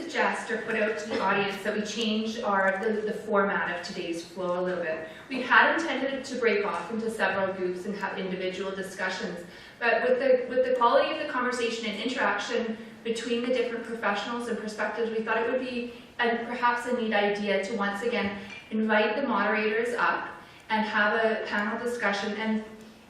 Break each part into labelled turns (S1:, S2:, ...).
S1: suggest or put out to the audience that we change the format of today's flow a little bit. We had intended to break off into several groups and have individual discussions, but with the quality of the conversation and interaction between the different professionals and perspectives, we thought it would be perhaps a neat idea to once again invite the moderators up and have a panel discussion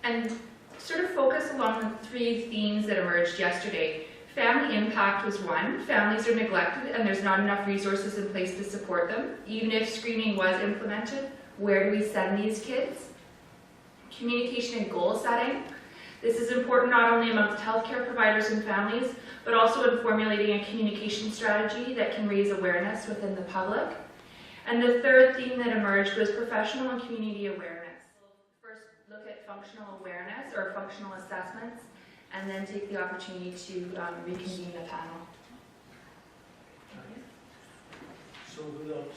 S1: and sort of focus along the three themes that emerged yesterday. Family impact was one. Families are neglected and there's not enough resources in place to support them. Even if screening was implemented, where do we send these kids? Communication and goal setting. This is important not only amongst healthcare providers and families, but also in formulating a communication strategy that can raise awareness within the public. And the third theme that emerged was professional and community awareness. We'll first look at functional awareness or functional assessments, and then take the opportunity to reconvene the panel.
S2: So without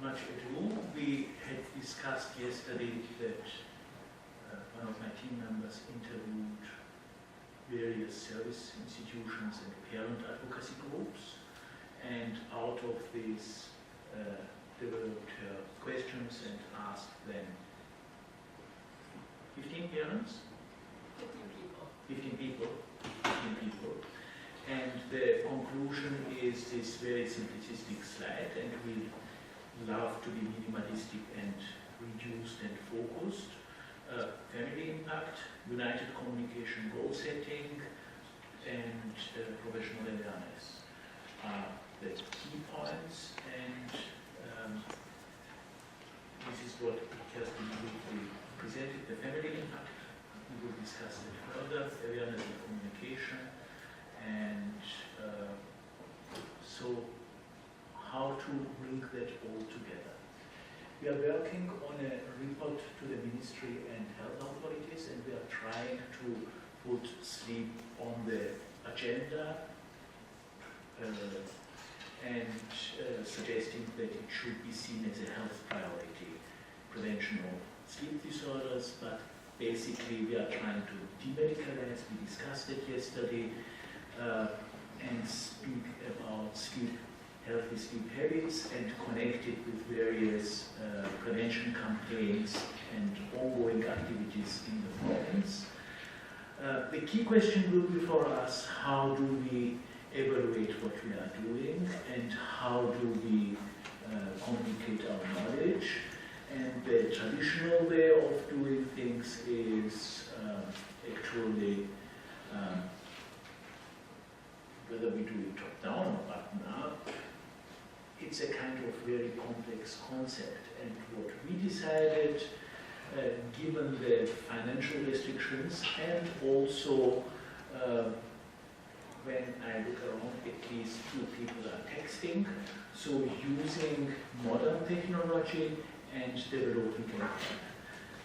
S2: much ado, we had discussed yesterday that one of my team members interviewed various service institutions and parent advocacy groups, and out of these developed her questions and asked them 15 parents? 15 people, and the conclusion is this very simplistic slide, and we love to be minimalistic and reduced and focused. Family impact, united communication, goal setting, and professional awareness are the key points, and this is what Kerstin briefly presented, the family impact. We will discuss it further, awareness and communication, and so how to bring that all together. We are working on a report to the Ministry and health authorities, and we are trying to put sleep on the agenda and suggesting that it should be seen as a health priority, prevention of sleep disorders, but basically, we are trying to demedicalize, we discussed it yesterday, and speak about sleep, healthy sleep habits, and connect it with various prevention campaigns and ongoing activities in the province. The key question will be for us, how do we evaluate what we are doing, and how do we communicate our knowledge? And the traditional way of doing things is actually whether we do it top-down or bottom-up. It's a kind of very complex concept. And what we decided, given the financial restrictions, and also when I look around, at least 2 people are texting, so using modern technology and developing an app.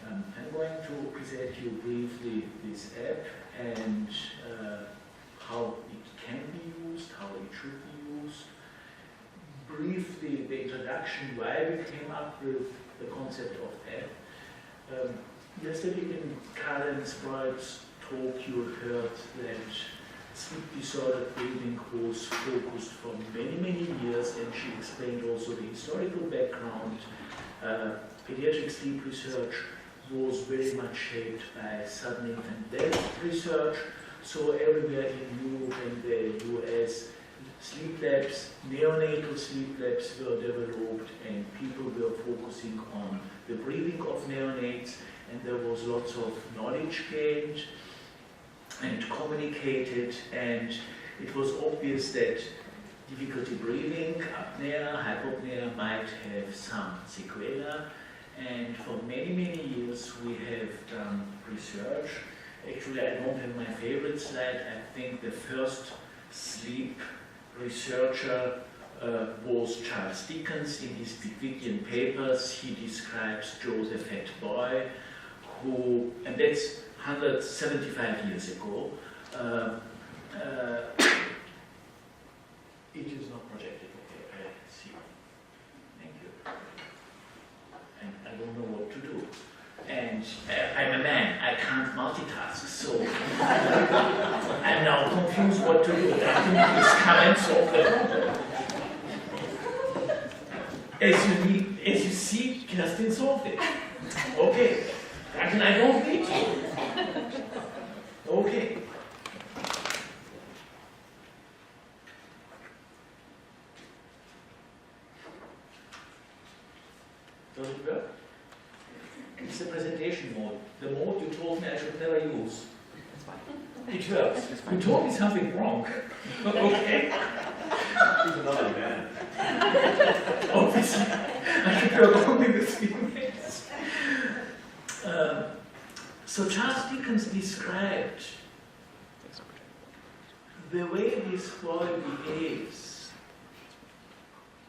S2: I'm going to present you briefly this app and how it can be used, how it should be used. Briefly, the introduction, why we came up with the concept of app. Yesterday in Karen's Bride's talk, you heard that sleep disorder breathing was focused for many years, and she explained also the historical background. Pediatric sleep research was very much shaped by sudden infant death research. So everywhere in Europe and the US, sleep labs, neonatal sleep labs were developed, and people were focusing on the breathing of neonates, and there was lots of knowledge gained and communicated, and it was obvious that difficulty breathing, apnea, hypopnea might have some sequela, and for many years we have done research. Actually, I don't have my favorite slide. I think the first sleep researcher was Charles Dickens. In his Pickwickian papers, he describes Joe the fat boy, who, and that's 175 years ago. It is not projected. Okay, I see. Thank you. And I don't know what to do. And I'm a man, I can't multitask, so I'm now confused what to do. I think this comment solves the problem. As you see, Kerstin solved it. Okay. And I don't need to. Okay. Does it work? It's the presentation mode. The mode you told me I should never use. It works. You told me something wrong. Okay.
S3: He's another man.
S2: Obviously, I should work only with females. So Charles Dickens described the way this boy behaves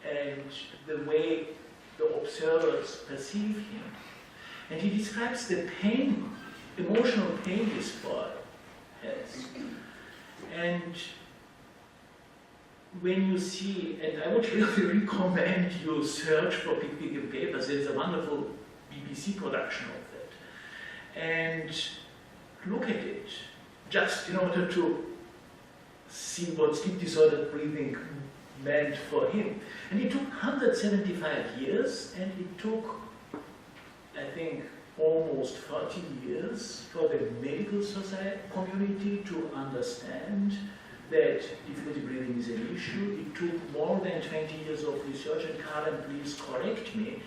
S2: and the way the observers perceive him. And he describes the pain, emotional pain this boy has. And when you see, and I would really recommend you search for Big Pig in Papers, there's a wonderful BBC production of that. And look at it, just in order to see what sleep disordered breathing meant for him. And it took 175 years, and it took, I think, almost 40 years for the medical society community to understand that difficulty breathing is an issue. It took more than 20 years of research, and Karen, please correct me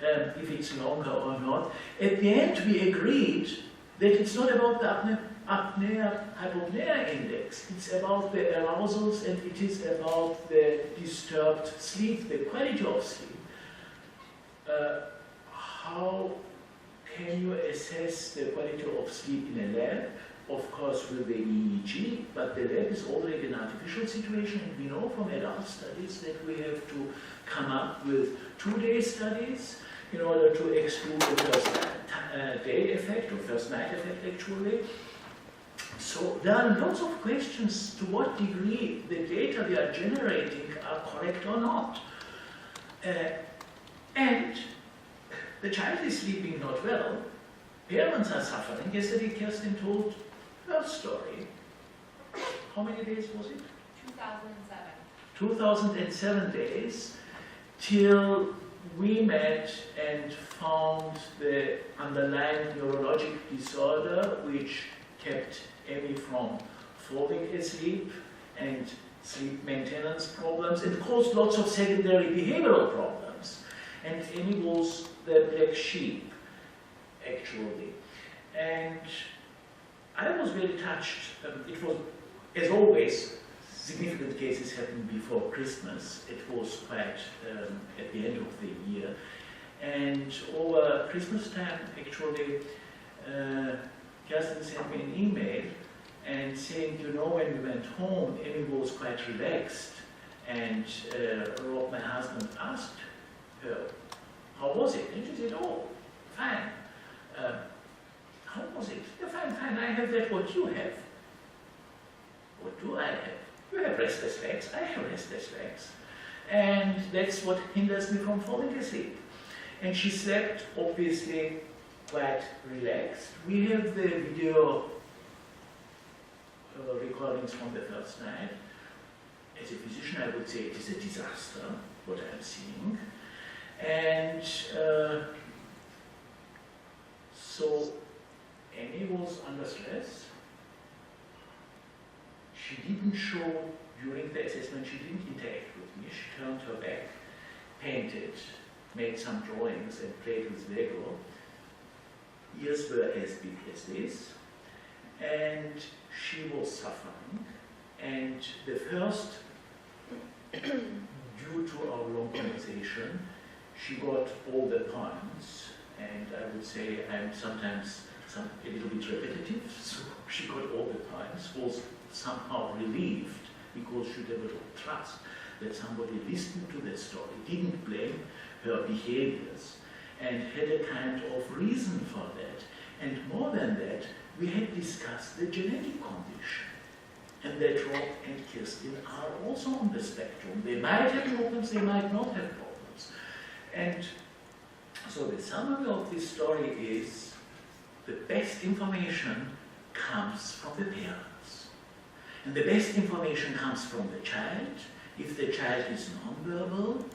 S2: if it's longer or not. At the end, we agreed that it's not about the apnea-hypopnea index, it's about the arousals, and it is about the disturbed sleep, the quality of sleep. How can you assess the quality of sleep in a lab? Of course, with the EEG, but the lab is already an artificial situation, and we know from adult studies that we have to come up with 2-day studies in order to exclude the first day effect, or first night effect actually. So there are lots of questions to what degree the data we are generating are correct or not. And the child is sleeping not well, parents are suffering. Yesterday Kerstin told her story. How many days was it?
S1: 2007.
S2: 2007 days till we met and found the underlying neurologic disorder which kept Emmy from falling asleep and sleep maintenance problems, and caused lots of secondary behavioral problems. And Emmy was the black sheep, actually. And I was very touched. It was, as always, significant cases happened before Christmas. It was quite at the end of the year. And over Christmas time, actually, Kerstin sent me an email and saying, you know, when we went home, Emmy was quite relaxed. And Rob, my husband, asked her, how was it? And she said, oh, fine. How was it? Yeah, fine, fine, I have that what you have. What do I have? You have restless legs, I have restless legs. And that's what hinders me from falling asleep. And she slept, obviously, quite relaxed. We have the video recordings from the first night. As a physician, I would say it is a disaster, what I'm seeing. And so Annie was under stress. She didn't show, during the assessment, she didn't interact with me. She turned her back, painted, made some drawings, and played with Lego. Ears were as big as this. And she was suffering. And the first, due to our long conversation, she got all the points. And I would say I'm sometimes a little bit repetitive, so she got all the points, was somehow relieved because she developed trust that somebody listened to the story, didn't blame her behaviors, and had a kind of reason for that. And more than that, we had discussed the genetic condition, and that Rob and Kerstin are also on the spectrum. They might have problems, they might not have problems. And so the summary of this story is the best information comes from the parents. And the best information comes from the child. If the child is nonverbal,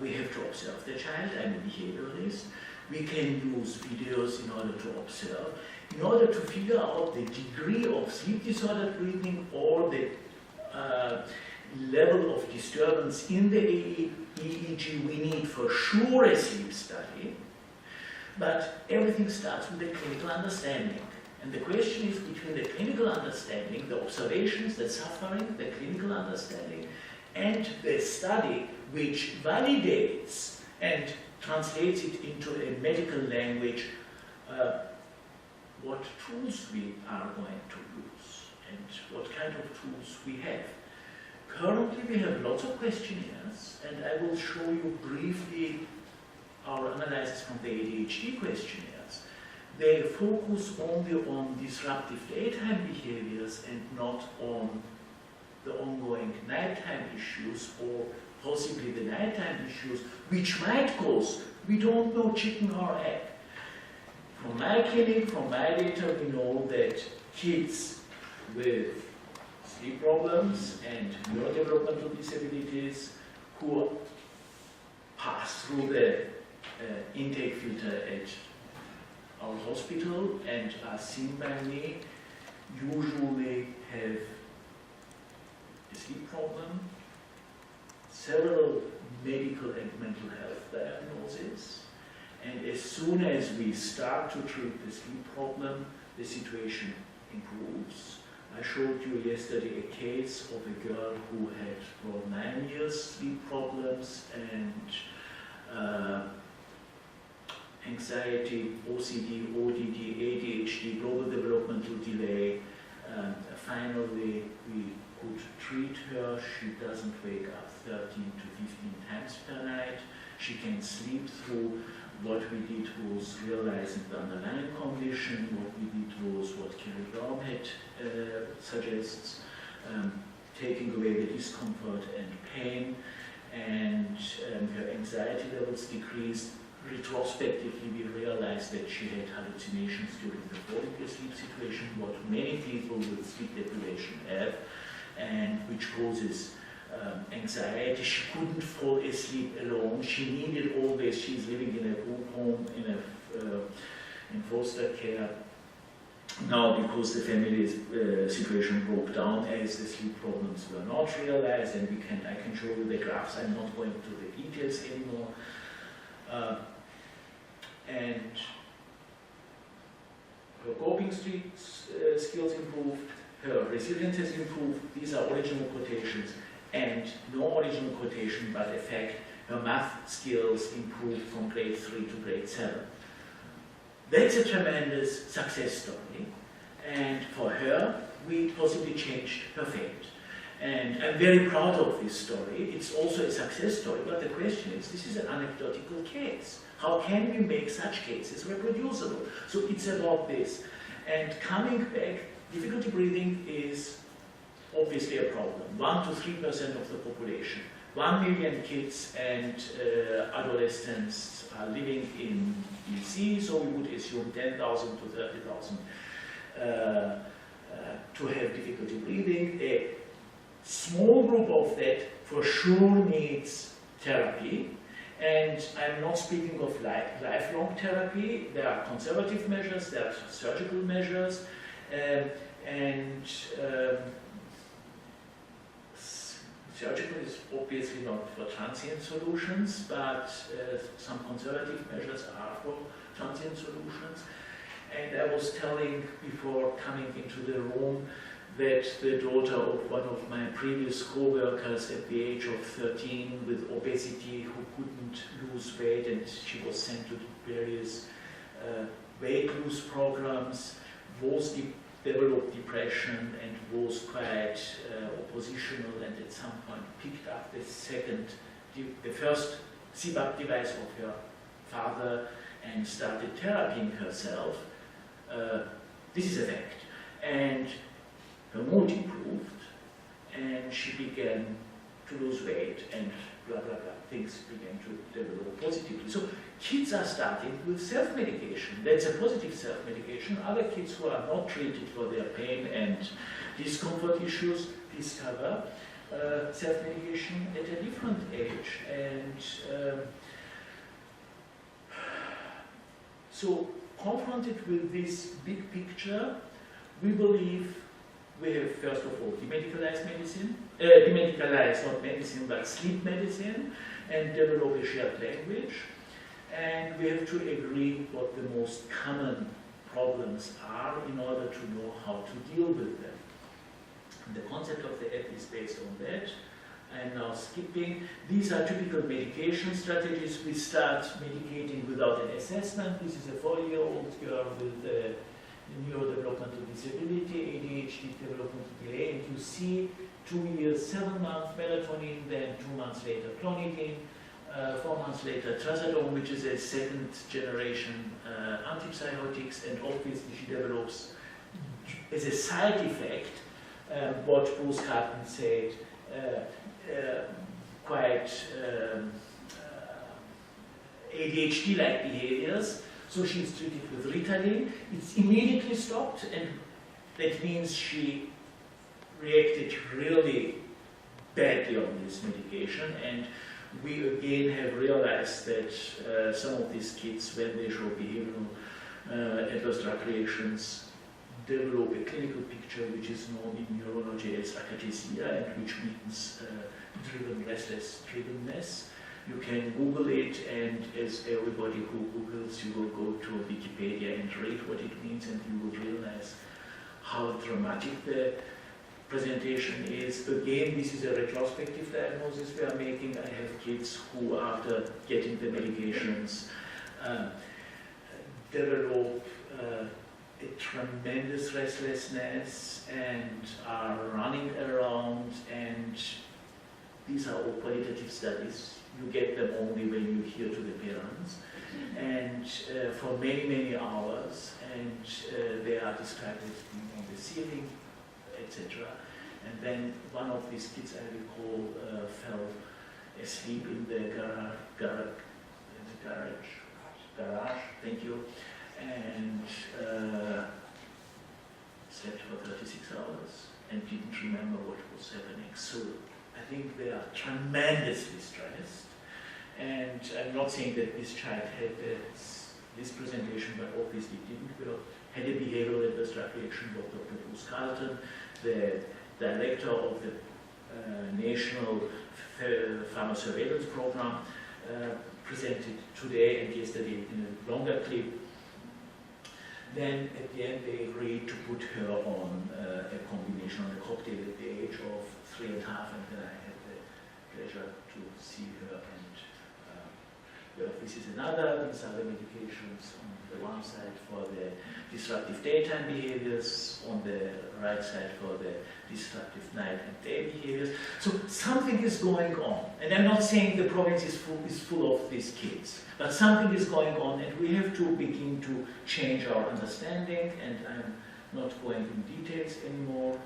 S2: we have to observe the child. I'm a behaviorist. We can use videos in order to observe, in order to figure out the degree of sleep disordered breathing or the level of disturbance in the EEG. We need for sure a sleep study, but everything starts with the clinical understanding. And the question is between the clinical understanding, the observations, the suffering, the clinical understanding, and the study which validates and translates it into a medical language, what tools we are going to use and what kind of tools we have. Currently we have lots of questionnaires, and I will show you briefly our analysis from the ADHD questionnaires. They focus only on disruptive daytime behaviors and not on the ongoing nighttime issues, or possibly the nighttime issues, which might cause, we don't know, chicken or egg. From my clinic, from my data, we know that kids with sleep problems and neurodevelopmental disabilities who pass through the intake filter at our hospital and are seen by me usually have a sleep problem, several medical and mental health diagnoses, and as soon as we start to treat the sleep problem, the situation improves. I showed you yesterday a case of a girl who had for 9 years sleep problems and anxiety, OCD, ODD, ADHD, global developmental delay. Finally, we could treat her. She doesn't wake up 13 to 15 times per night. She can sleep through. What we did was realizing the underlying condition. What we did was what Carrie Brown had suggests, taking away the discomfort and pain, and her anxiety levels decreased. Retrospectively, we realized that she had hallucinations during the falling asleep situation, what many people with sleep deprivation have, and which causes anxiety. She couldn't fall asleep alone. She needed always, she's living in a group home, in foster care. Now, because the family situation broke down as the sleep problems were not realized, and I can show you the graphs. I'm not going to the details anymore. And her coping skills improved, her resilience has improved. These are original quotations, and no original quotation, but in fact, her math skills improved from grade 3 to grade 7. That's a tremendous success story, and for her, we possibly changed her fate. And I'm very proud of this story. It's also a success story, but the question is, this is an anecdotal case. How can we make such cases reproducible? So it's about this. And coming back, difficulty breathing is obviously a problem. 1 to 3% of the population. 1 million kids and adolescents are living in BC, so we would assume 10,000 to 30,000 to have difficulty breathing. A small group of that for sure needs therapy, and I'm not speaking of lifelong therapy. There are conservative measures, there are surgical measures, surgical is obviously not for transient solutions, but some conservative measures are for transient solutions. And I was telling before coming into the room that the daughter of one of my previous co-workers at the age of 13 with obesity who couldn't lose weight, and she was sent to various weight loss programs, developed depression and was quite oppositional, and at some point picked up the first CPAP device of her father and started therapying herself. This is a fact. And her mood improved, and she began to lose weight, and blah, blah, blah. Things began to develop positively. So kids are starting with self-medication. That's a positive self-medication. Other kids who are not treated for their pain and discomfort issues discover self-medication at a different age. And so confronted with this big picture, we believe we have, first of all, demedicalized medicine, demedicalized, not medicine, but sleep medicine, and develop a shared language. And we have to agree what the most common problems are in order to know how to deal with them. The concept of the app is based on that. I'm now skipping. These are typical medication strategies. We start medicating without an assessment. This is a 4-year-old girl with neurodevelopmental disability, ADHD developmental delay, and you see 2 years, 7 months melatonin, then 2 months later clonidine, 4 months later trazodone, which is a second generation antipsychotics, and obviously she develops as a side effect what Bruce Carton said, quite ADHD-like behaviors. So she's treated with Ritalin. It's immediately stopped, and that means she reacted really badly on this medication. And we again have realized that some of these kids, when they show behavioral adverse drug reactions, develop a clinical picture which is known in neurology as akathisia, and which means restless drivenness. You can Google it, and as everybody who Googles, you will go to Wikipedia and read what it means, and you will realize how dramatic the presentation is. Again, this is a retrospective diagnosis we are making. I have kids who, after getting the medications, develop a tremendous restlessness and are running around, and these are all qualitative studies. You get them only when you hear to the parents, and for many, many hours, and they are described as being on the ceiling, etc. And then one of these kids, I recall, fell asleep in the garage, thank you, and slept for 36 hours and didn't remember what was happening. So I think they are tremendously stressed, and I'm not saying that this child had this presentation, but obviously didn't. We had a behavioral adverse drug reaction. Dr. Bruce Carlton, the director of the National Pharma Surveillance Program, presented today and yesterday in a longer clip. Then at the end they agreed to put her on a combination, on a cocktail at the age of 3.5, and then I had the pleasure to see her, and this is another. These are the medications on the one side for the disruptive daytime behaviors, on the right side for the disruptive night and day behaviors. So something is going on, and I'm not saying the province is full of these kids, but something is going on, and we have to begin to change our understanding, and I'm not going in details anymore,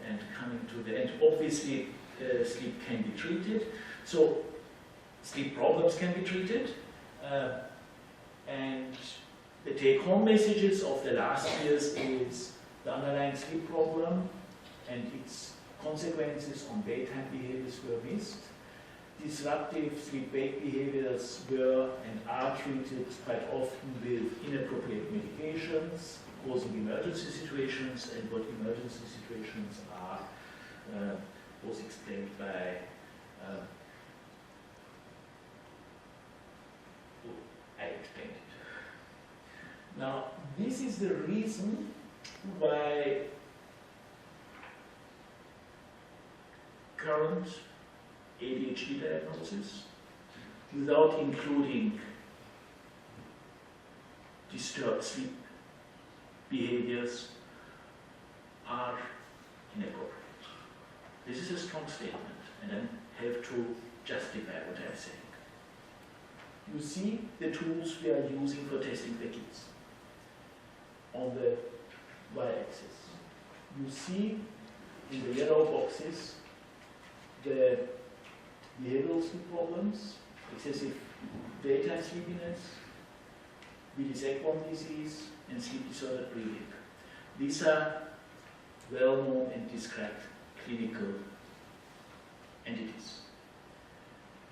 S2: and coming to the end. Obviously, sleep can be treated, so sleep problems can be treated, and the take-home messages of the last years is the underlying sleep problem and its consequences on daytime behaviors were missed. Disruptive sleep-wake behaviors were and are treated quite often with inappropriate medications, causing emergency situations, and what emergency situations are was explained by I explained it. Now, this is the reason why current ADHD diagnosis, without including disturbed sleep behaviors, are inappropriate. This is a strong statement, and I have to justify what I'm saying. You see the tools we are using for testing the kids on the y-axis. You see in the yellow boxes the behavioral sleep problems, excessive daytime sleepiness, Willis-Ekman disease, and sleep disordered breathing. These are well-known and described clinical entities.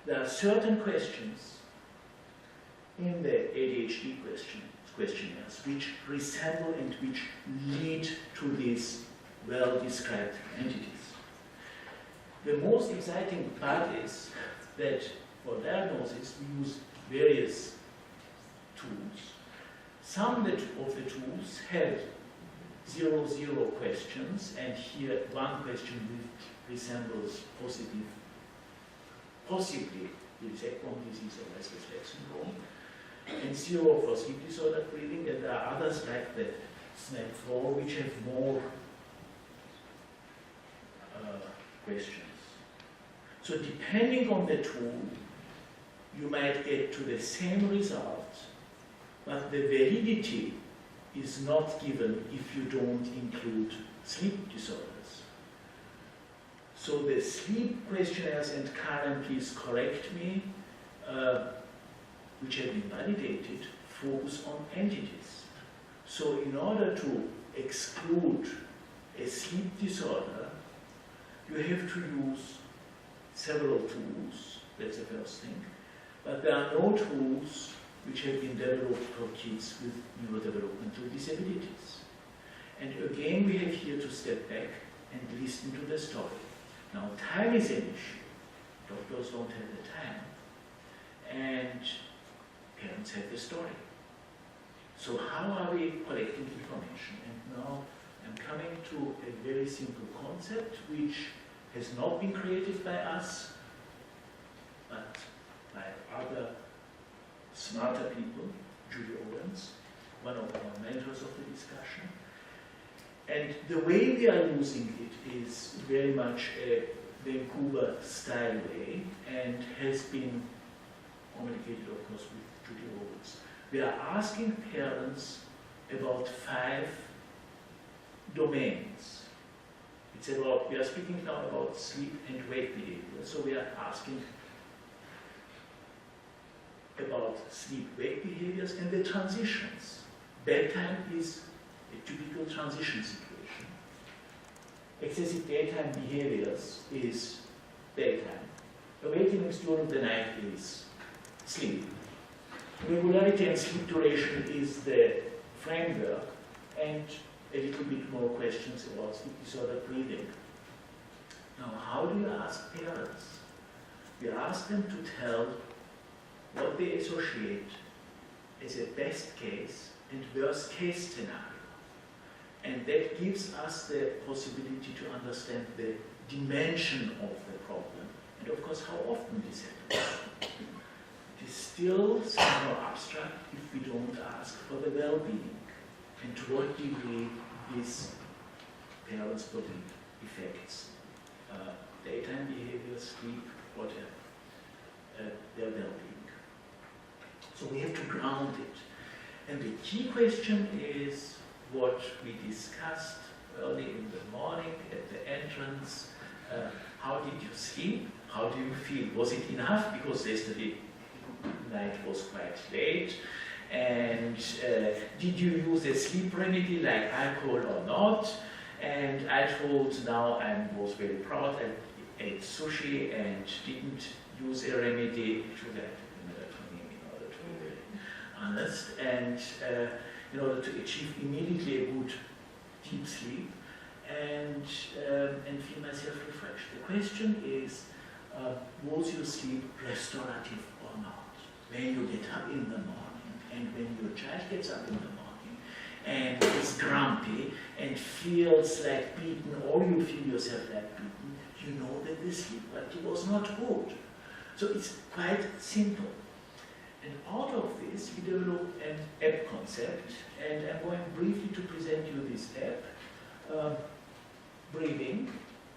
S2: There are certain questions in the ADHD questionnaires which resemble and which lead to these well-described entities. The most exciting part is that for diagnosis we use various tools. Some of the tools have 0-0 questions, and here one question which resembles possibly with Ekbom disease or restless leg syndrome, and 0 for sleep disorder breathing, and there are others like the SNAP-4 which have more questions. So depending on the tool, you might get to the same result, but the validity is not given if you don't include sleep disorders. So the sleep questionnaires, and Karen, please correct me, which have been validated, focus on entities. So in order to exclude a sleep disorder, you have to use several tools, that's the first thing, but there are no tools which have been developed for kids with neurodevelopmental disabilities. And again, we have here to step back and listen to the story. Now, time is an issue. Doctors don't have the time, and parents have the story. So how are we collecting information? And now I'm coming to a very simple concept which has not been created by us, but by other smarter people, Julie Owens, one of our mentors of the discussion. And the way we are using it is very much a Vancouver style way, and has been communicated, of course, with Julie Owens. We are asking parents about 5 domains. It's about, we are speaking now about sleep and wake behavior, so we are asking about sleep-wake behaviors and the transitions. Bedtime is a typical transition situation. Excessive daytime behaviors is daytime. Awakenings during the night is sleep. Regularity and sleep duration is the framework, and a little bit more questions about sleep disorder breathing. Now, how do you ask parents? You ask them to tell what they associate as a best case and worst case scenario. And that gives us the possibility to understand the dimension of the problem, and of course how often this happens. It is still somehow abstract if we don't ask for the well-being, and to what degree this parents' body affects daytime behavior, sleep, whatever, their well-being. So we have to ground it. And the key question is what we discussed early in the morning at the entrance. How did you sleep? How do you feel? Was it enough? Because yesterday night was quite late. And did you use a sleep remedy like alcohol or not? And I told now I was very proud. I ate sushi and didn't use a remedy. Should I remember to him in order to be very honest? And in order to achieve immediately a good deep sleep and feel myself refreshed. The question is, was your sleep restorative or not? When you get up in the morning, and when your child gets up in the morning and is grumpy and feels like beaten, or you feel yourself like beaten, you know that the sleep quality was not good. So it's quite simple. And out of this, we developed an app concept, and I'm going briefly to present you this app. Breathing,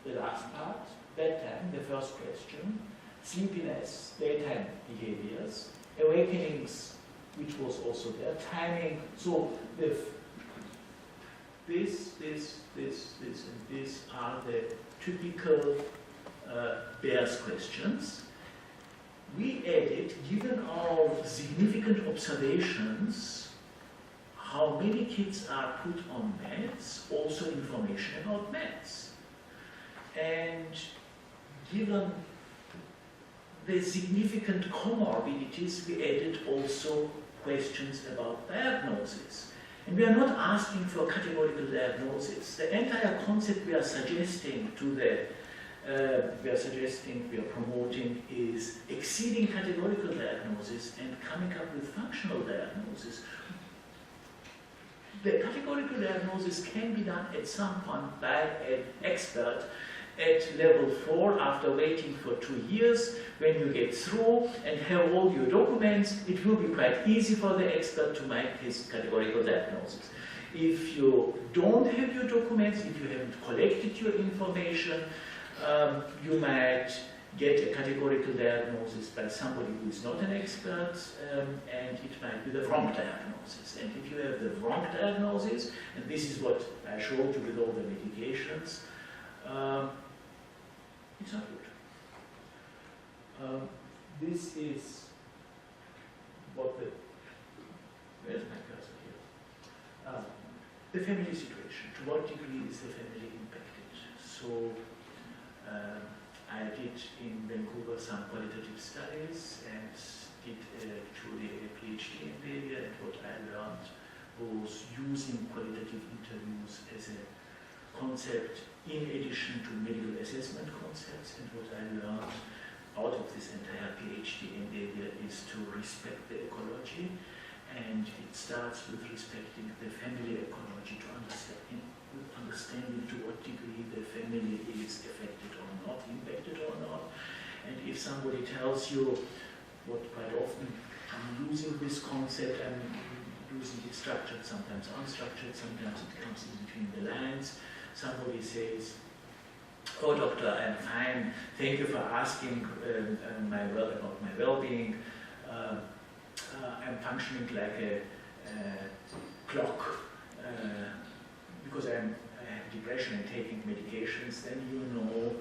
S2: the last part, bedtime, the first question, sleepiness, daytime behaviors, awakenings, which was also there, timing. So this, and this are the typical Bears questions. We added, given our significant observations, how many kids are put on meds, also information about meds. And given the significant comorbidities, we added also questions about diagnosis. And we are not asking for categorical diagnosis. The entire concept we are suggesting we are promoting is exceeding categorical diagnosis and coming up with functional diagnosis. The categorical diagnosis can be done at some point by an expert at level 4 after waiting for 2 years. When you get through and have all your documents, it will be quite easy for the expert to make his categorical diagnosis. If you don't have your documents, if you haven't collected your information, you might get a categorical diagnosis by somebody who is not an expert, and it might be the wrong diagnosis. And if you have the wrong diagnosis, and this is what I showed you with all the medications, it's not good. This is what where's my cursor here? The family situation. To what degree is the family impacted? So, I did in Vancouver some qualitative studies and did actually a PhD in the area, and what I learned was using qualitative interviews as a concept in addition to medical assessment concepts, and what I learned out of this entire PhD in the area is to respect the ecology, and it starts with respecting the family ecology, to understanding to what degree the family is affected or not, impacted or not. And if somebody tells you, what quite often I'm using this concept, I'm using it structured, sometimes unstructured, sometimes it comes in between the lines. Somebody says, oh doctor, I'm fine, thank you for asking about my well-being. I'm functioning like a clock because I have depression and taking medications. Then you know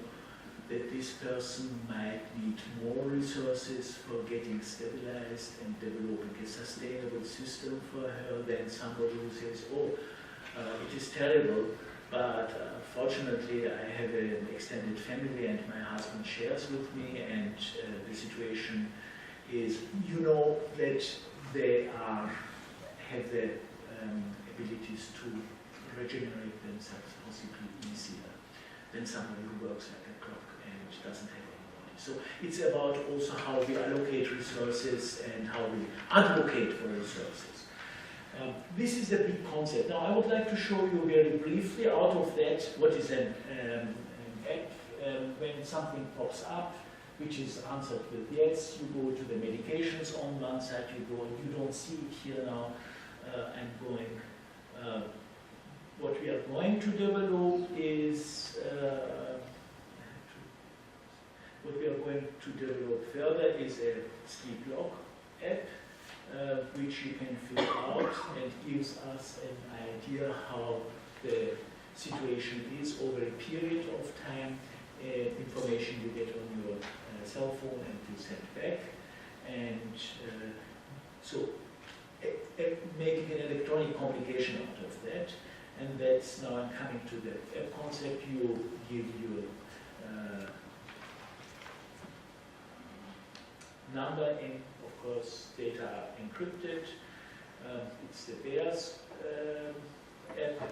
S2: that this person might need more resources for getting stabilized and developing a sustainable system for her than somebody who says, oh, it is terrible, but fortunately I have an extended family and my husband shares with me, and the situation is, you know, that they have the abilities to regenerate themselves possibly easier than somebody who works like a clock and doesn't have anybody. So it's about also how we allocate resources and how we advocate for resources. This is the big concept. Now I would like to show you very briefly out of that what is an app. When something pops up, which is answered with yes, you go to the medications on one side, you don't see it here now. What we are going to develop is further is a sleep log app, which you can fill out and gives us an idea how the situation is over a period of time, information you get on your cell phone and you send back, and so making an electronic communication out of that. And that's now I'm coming to the app concept. You give your number in, of course, data are encrypted. It's the Bears app.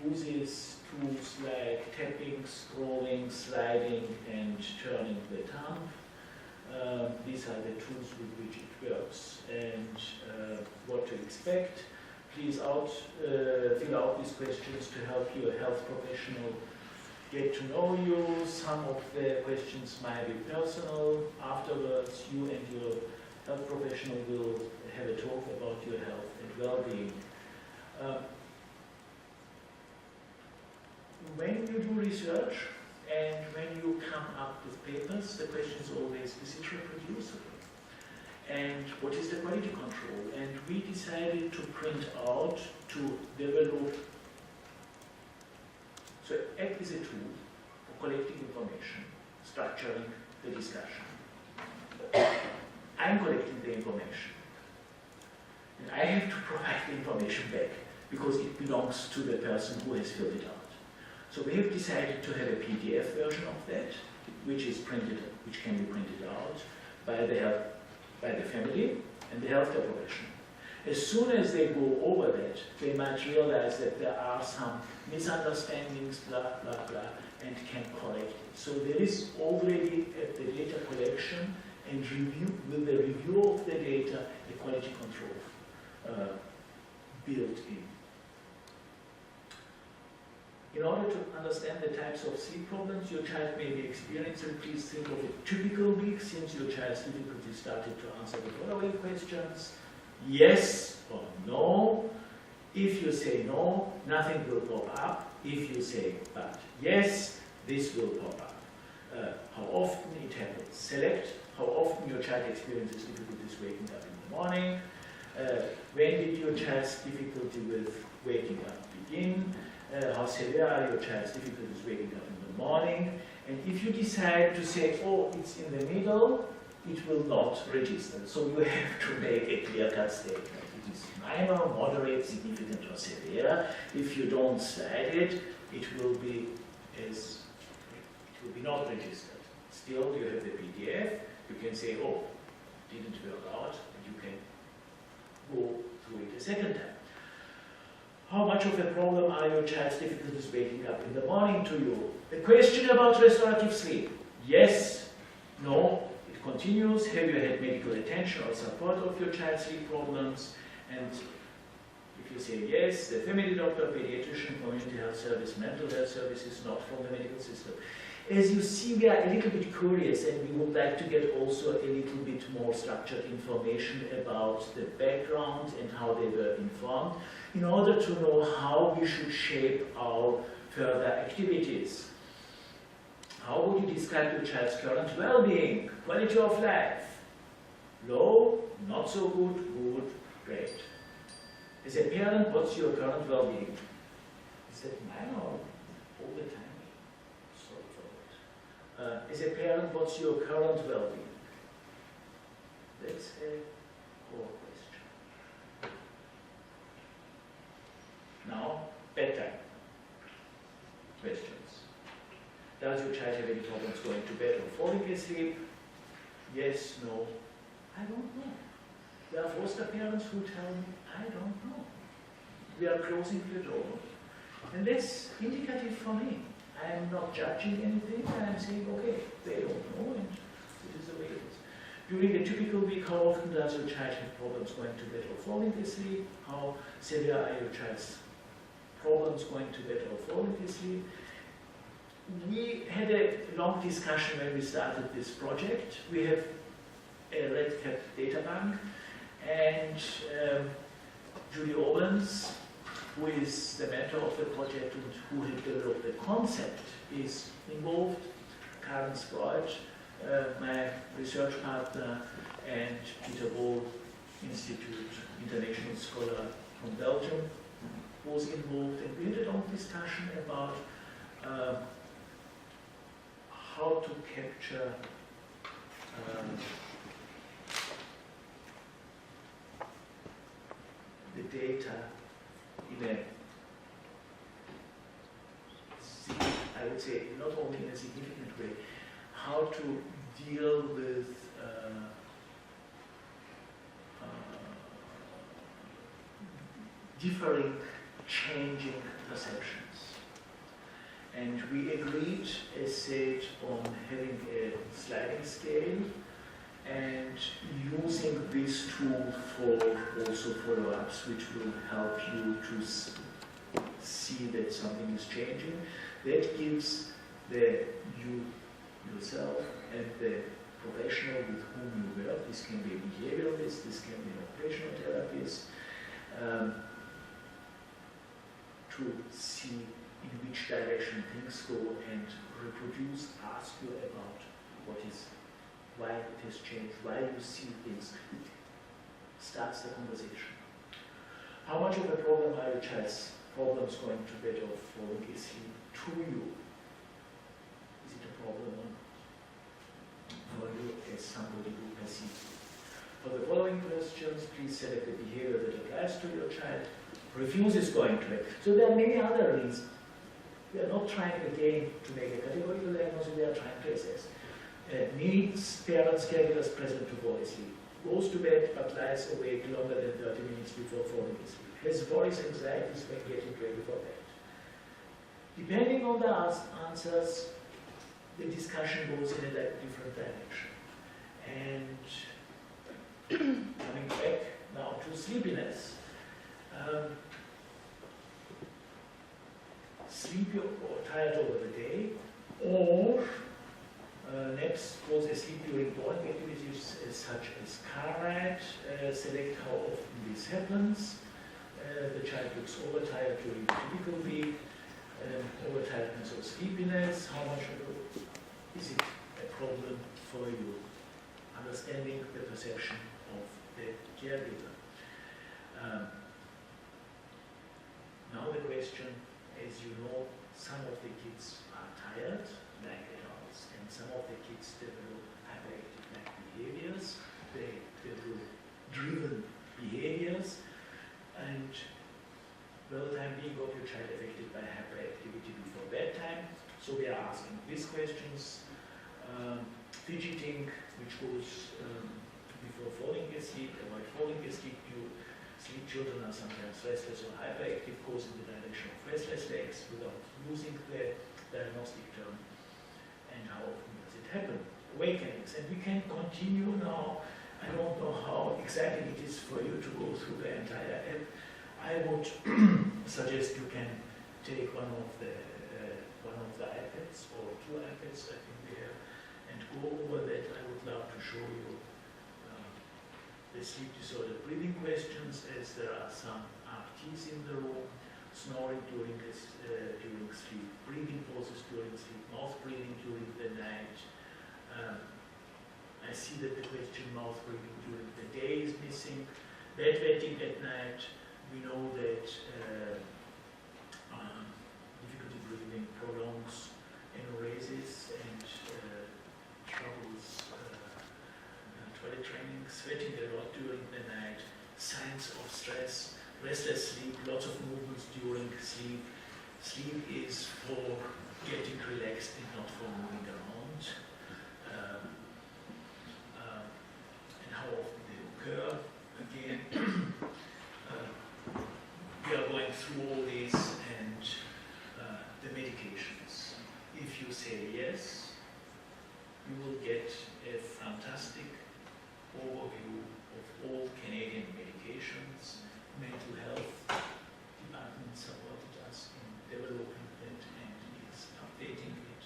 S2: Uses tools like tapping, scrolling, sliding, and turning the thumb. These are the tools with which it works, and what to expect. Please fill out these questions to help your health professional get to know you. Some of the questions might be personal. Afterwards, you and your health professional will have a talk about your health and well-being. When you do research and when you come up with papers, the question is always, is it reproducible? And what is the quality control? And we decided to print out, to develop. So app is a tool for collecting information, structuring the discussion. I'm collecting the information. And I have to provide the information back because it belongs to the person who has filled it out. So we have decided to have a PDF version of that, which can be printed out by the family and the healthcare professional. As soon as they go over that, they might realize that there are some misunderstandings, blah, blah, blah, and can correct it. So there is already at the data collection and with the review of the data, a quality control built in. In order to understand the types of sleep problems your child may be experiencing, please think of a typical week since your child's difficulty started to answer the following questions. Yes or no. If you say no, nothing will pop up. If you say but yes, this will pop up. How often it happens. Select how often your child experiences difficulties waking up in the morning. When did your child's difficulty with waking up begin? How severe are your child's difficulties waking up in the morning? And if you decide to say, oh, it's in the middle, it will not register. So you have to make a clear-cut statement. It is minor, moderate, significant, or severe. If you don't slide it, it will be not registered. Still, you have the PDF. You can say, oh, didn't work out, and you can go through it a second time. How much of a problem are your child's difficulties waking up in the morning to you? The question about restorative sleep. Yes, no, it continues. Have you had medical attention or support of your child's sleep problems? And if you say yes, the family doctor, pediatrician, community health service, mental health services, not from the medical system. As you see, we are a little bit curious and we would like to get also a little bit more structured information about the background and how they were informed in order to know how we should shape our further activities. How would you describe your child's current well-being, quality of life? Low, not so good, good, great. As a parent, what's your current well-being? Is that minor or all the time? As a parent, what's your current well-being? That's a core question. Now, bedtime questions. Does your child have any problems going to bed or falling asleep? Yes, no. I don't know. There are foster parents who tell me, I don't know. We are closing the door. And that's indicative for me. I am not judging anything, I am saying, okay, they don't know, and it is the way it is. During a typical week, how often does your child have problems going to bed or falling asleep? How severe are your child's problems going to bed or falling asleep? We had a long discussion when we started this project. We have a red cap data bank, and Julie Owens, who is the mentor of the project and who had developed the concept, is involved. Karen Sprout, my research partner, and Peter Bol, Institute International Scholar from Belgium, was involved, and we had a long discussion about how to capture the data in a, I would say, not only in a significant way, how to deal with differing, changing perceptions. And we agreed, as said, on having a sliding scale and using this tool for also follow-ups, which will help you to see that something is changing. That gives you yourself and the professional with whom you work, this can be a behavioralist, this can be an occupational therapist, to see in which direction things go and reproduce, ask you about why it has changed, why you see things. It starts the conversation. How much of a problem are your child's problems going to bed or falling asleep to you? Is it a problem for you as somebody who perceives it? For the following questions, please select the behavior that applies to your child. Refuse is going to it. So there are many other reasons. We are not trying again to make a categorical diagnosis, we are trying to assess. Needs parents, caregivers present to fall asleep. Goes to bed but lies awake longer than 30 minutes before falling asleep. Has worries, anxieties when getting ready for bed. Depending on the answers, the discussion goes in a different direction. And coming back now to sleepiness. Sleepy or tired over the day, or next was asleep during boring activities such as car ride. Select how often this happens. The child looks overtired during a typical week. Overtiredness or sleepiness. How much is it a problem for you? Understanding the perception of the caregiver. Now the question, as you know, some of the kids are tired, like adults, and some of the kids develop hyperactive-like behaviors. They develop driven behaviors, and well, the time being, got your child affected by hyperactivity before bedtime. So we are asking these questions. Fidgeting, which goes before falling asleep, avoid falling asleep. Sleep children are sometimes restless or hyperactive, goes in the direction of restless legs without using the diagnostic term. And how often does it happen? Awakenings. And we can continue now. I don't know how exactly it is for you to go through the entire app. I would suggest you can take one of the iPads or two iPads, I think they have, and go over that. I would love to show you the sleep disorder breathing questions, as there are some RTs in the room, snoring during sleep, breathing pauses during sleep, mouth breathing during the night. I see that the question mouth breathing during the day is missing. Bedwetting at night. We know that difficulty breathing prolongs enuresis and troubles toilet training, sweating a lot during the night, signs of stress, restless sleep, lots of movements during sleep. Sleep is for getting relaxed and not for moving around. And how often they occur. Again, we are going through all these and the medications. If you say yes, you will get a fantastic overview of all Canadian medications. Mental health department supported us in developing it and is updating it.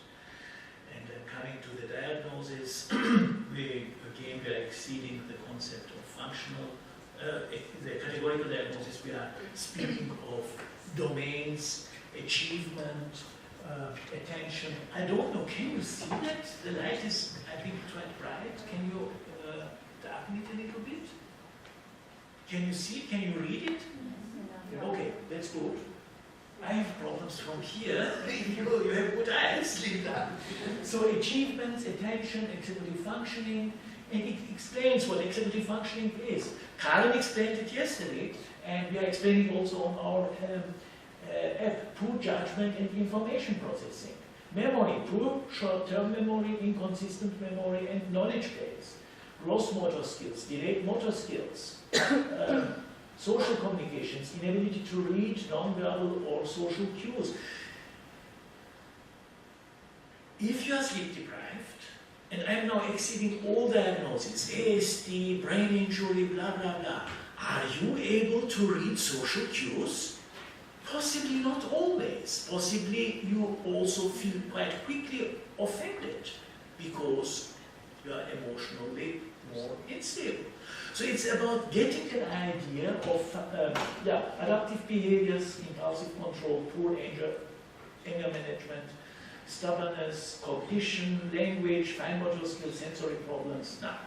S2: And coming to the diagnosis, we are exceeding the concept of functional, the categorical diagnosis. We are speaking of domains, achievement, attention. I don't know, can you see that? The light is, I think, quite bright. Can you darken it a little bit? Can you see it? Can you read it? Okay, that's good. I have problems from here. You have good eyes, Linda. So achievements, attention, executive functioning, and it explains what executive functioning is. Karen explained it yesterday, and we are explaining also on our app, poor judgment and information processing. Memory, poor short-term memory, inconsistent memory, and knowledge base. Gross motor skills, delayed motor skills, social communications, inability to read non-verbal or social cues. If you are sleep deprived, and I'm now exceeding all diagnoses, ASD, brain injury, blah, blah, blah, are you able to read social cues? Possibly not always. Possibly you also feel quite quickly offended because you are emotionally more unstable. So it's about getting an idea of adaptive behaviors, impulsive control, poor anger management, stubbornness, cognition, language, fine motor skills, sensory problems. Now,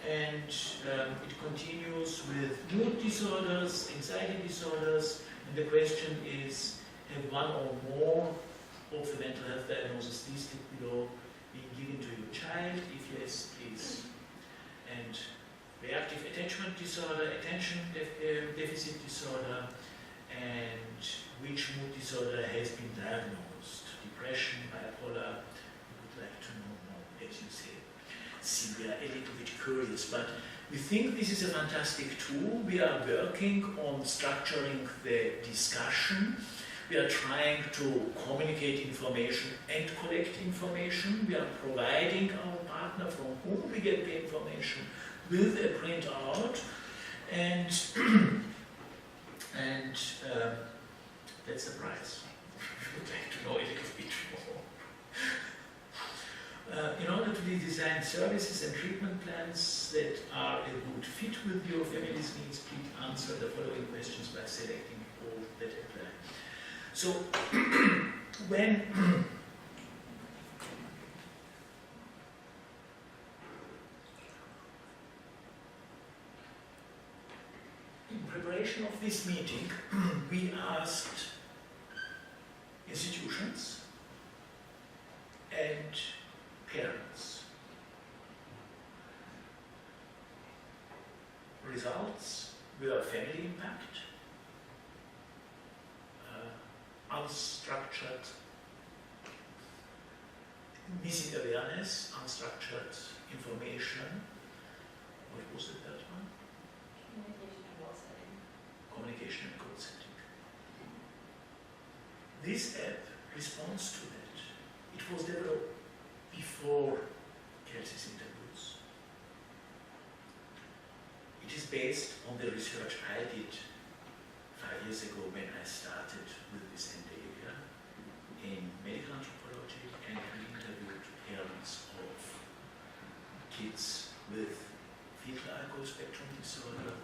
S2: and it continues with mood disorders, anxiety disorders, and the question is, have one or more of the mental health diagnoses listed below being given to your child? If yes, please. And reactive attachment disorder, attention deficit disorder, and which mood disorder has been diagnosed. Depression, bipolar, we would like to know more, as you say. See, we are a little bit curious, but we think this is a fantastic tool. We are working on structuring the discussion. We are trying to communicate information and collect information. We are providing our partner from whom we get the information with a printout, and that's the price. We would like to know a little bit more. In order to design services and treatment plans that are a good fit with your family's needs, please answer the following questions by selecting all that apply. So, when in preparation of this meeting, we asked institutions and parents. Results were family impact, unstructured, missing awareness, unstructured information. What was the third one?
S4: Communication and goal setting.
S2: Communication and goal setting. This app responds to that. It was developed before Kelsey's interviews. It is based on the research I did 5 years ago when I started with this endeavor in medical anthropology, and we interviewed parents of kids with fetal alcohol spectrum disorder,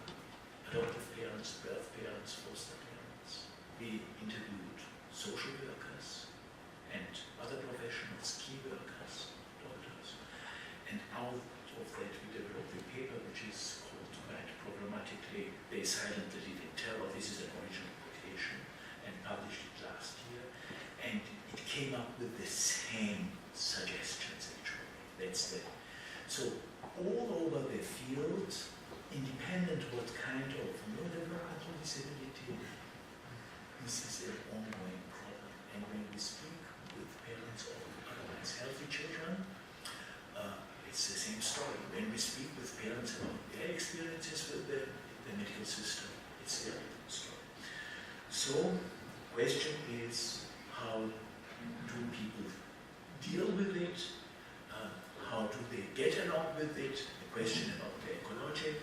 S2: adoptive parents, birth parents, foster parents. We interviewed social workers and other professionals, key workers, doctors, and out of that we developed a paper which is called, quite problematically, They Silently Live in Terror. This is an original quotation, and published it last year, and it came up with the same suggestions actually. That's the, so all over the field, independent what kind of neurodevelopmental disability, this is an ongoing problem. And when we speak with parents of otherwise healthy children, it's the same story. When we speak with parents about their experiences with the medical system, it's their story. So, question is, how do people deal with it? How do they get along with it? The question about the ecology.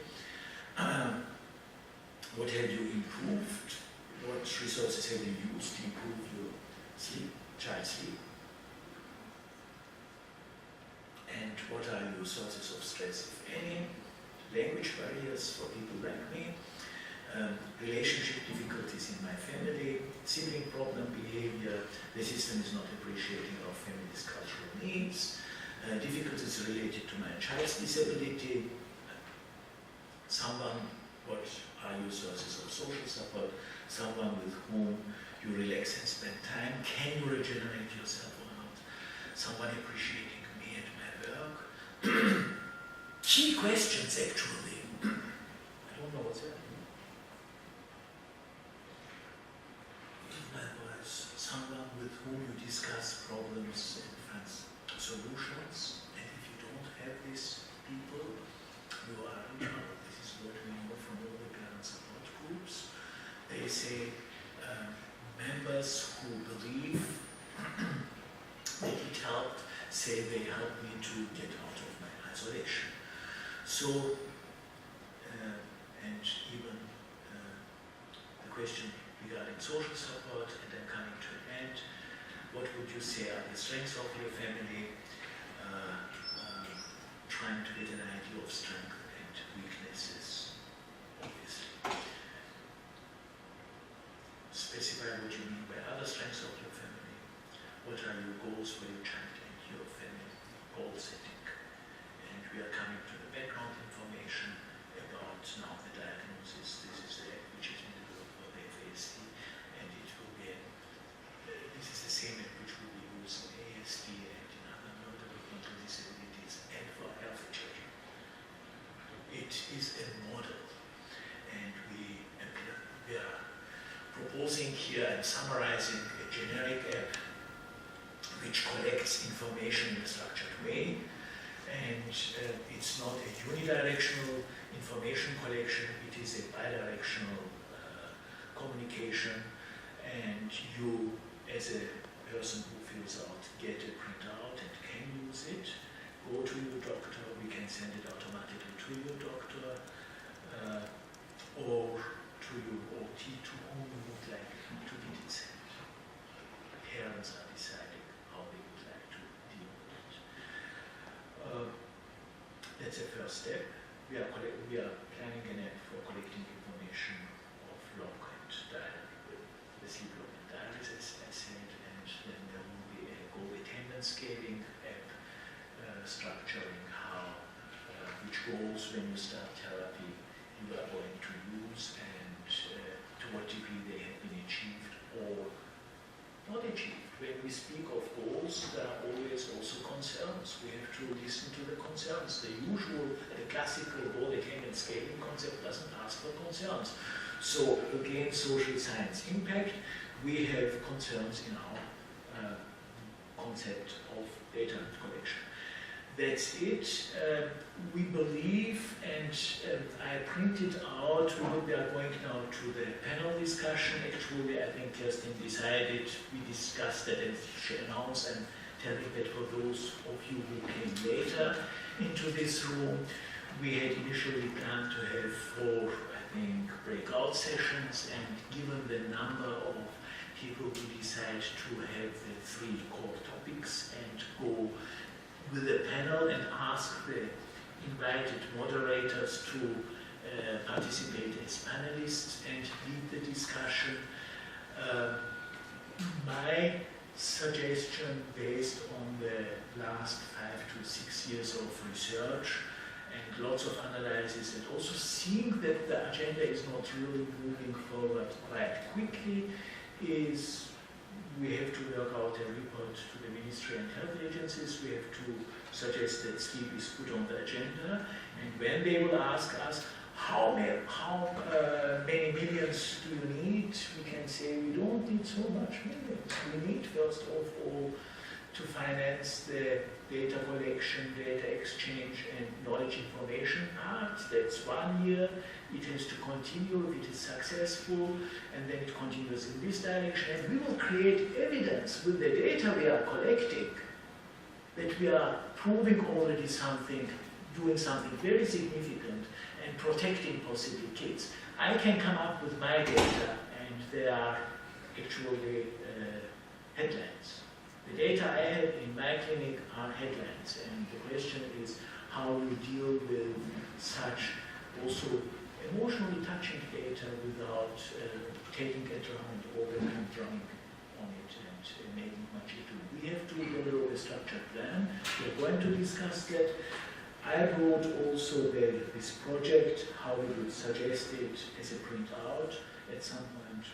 S2: What have you improved? What resources have you used to improve your sleep, child sleep? And what are your sources of stress, if any? Language barriers for people like me, relationship difficulties in my family, sibling problem behavior, the system is not appreciating our family's cultural needs, difficulties related to my child's disability, someone, what are your sources of social support, someone with whom you relax and spend time, can you regenerate yourself or not, someone appreciating me and my work. Key questions actually. I don't know what's happening. Likewise, someone with whom you discuss problems and find solutions, and if you don't have these people, you are in trouble. This is what we know from all the parent support groups. They say members who believe that it helped say they helped me to get out of my isolation. So, and even the question regarding social support, and I'm coming to an end, what would you say are the strengths of your family? Trying to get an idea of strength and weaknesses, obviously. Specify what you mean by other strengths of your family. What are your goals for your child and your family? Goal setting. And we are coming to the background information about now the diagnosis. This is the app which has been developed for the FASD, and it will be, this is the same app which will be used in ASD and in other neurodevelopmental disabilities and for healthy children. It is a model, and we are
S5: proposing here and summarizing a generic app which collects information in a structured way, and it's not a unidirectional information collection, it is a bidirectional communication, and you, as a person who fills out, get a printout and can use it, go to your doctor, we can send it automatically to your doctor, or to your OT, to whom you would like to be sent. Parents are deciding how they would like to deal with it. That's a first step. We are planning an app for collecting information of log and diary, the sleep log and diaries, as I said, and then there will be a goal attendance scaling app structuring how, which goals when you start therapy you are going to use and to what degree they have been achieved or not achieved. When we speak of goals, there are always also concerns. We have to listen to the concerns. The classical goal attainment scaling concept doesn't ask for concerns. So again, social science impact, we have concerns in our concept of data collection. That's it. We believe, and I printed out, we are going now to the panel discussion. Actually, I think Kerstin decided, we discussed that and she announced, and telling that for those of you who came later into this room, we had initially planned to have 4, I think, breakout sessions, and given the number of people, we decided to have the 3 core topics and go with a panel and ask the invited moderators to participate as panelists and lead the discussion. My suggestion, based on the last 5 to 6 years of research and lots of analysis, and also seeing that the agenda is not really moving forward quite quickly, is we have to work out a report to the Ministry and health agencies. We have to suggest that sleep is put on the agenda, and when they will ask us how many millions do you need, we can say we don't need so much millions. We need first of all to finance the data collection, data exchange, and knowledge information part. That's 1 year. It has to continue if it is successful, and then it continues in this direction. And we will create evidence with the data we are collecting that we are proving already something, doing something very significant, and protecting possibly kids. I can come up with my data, and they are actually headlines. The data I have in my clinic are headlines, and the question is how we deal with such also emotionally touching data without taking it around or becoming drunk on it and making much ado. We have to develop a structured plan. We are going to discuss that. I wrote also this project, how we would suggest it as a printout at some point.